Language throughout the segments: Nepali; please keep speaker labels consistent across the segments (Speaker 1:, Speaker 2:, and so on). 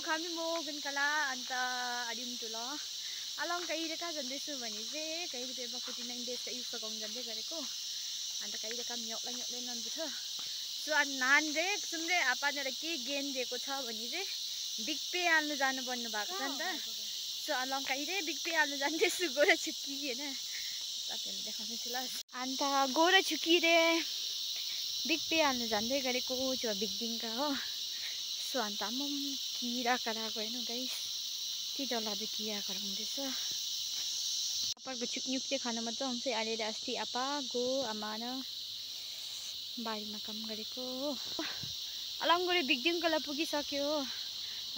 Speaker 1: kami mo kala anta adim tulo. Along kaire ka jandesu भने चाहिँ kaire चाहिँ 49 days ka use गरौँ जन्दै गरेको अन्त kaire का म्योक ले नन बुझ सो नान रे सुमरे आपाले के गेन दिएको छ भने चाहिँ बिग पे हाल्नु जानु भन्नु भएको छ नि त so along kaire big pay हाल्नु जान्दैछु गोरा छुकी हैन तपाईहरुले देखाउँछु ल अन्त गोरा छुकी रे बिग पे हाल्नु जान्दै गरेको जो बिग डिङका हो सो अन्त म किरा कराको हैन गाइस ती डलादे किया गराउँदैछ अपाको छुक्युक चाहिँ खान मजा आउँछ अहिले अस्ति आपा गो आमाना बारीमा काम गरेको अलङ्गुरे बिग डिङकोला पुगिसक्यो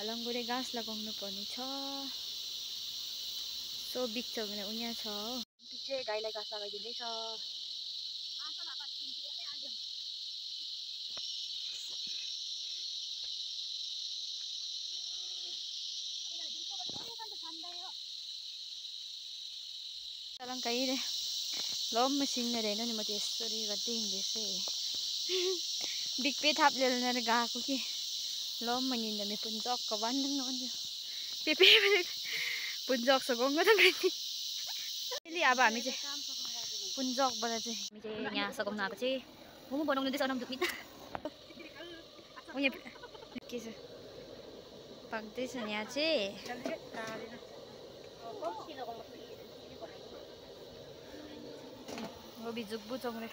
Speaker 1: अलङ्गुरे घाँस लगाउनु पर्ने छ सो बिग छ भने उहाँ छ पिछे गाईलाई घाँस लगाइदिँदैछ Salang kaire. Lom machine na rin ni mo testori gati hindi se. Big pit hap lel na ga ko ki. Lom manin na may punjok kawan nang noon. Pipi punjok sa gong na gati. Ili aba mi je. Punjok bala je. Mi je nya sa gong na ka je. Mo bonong nudi sa nam dukmit. Unya kisa. Pagde sa nya je. Ngo bi jukbu chong re.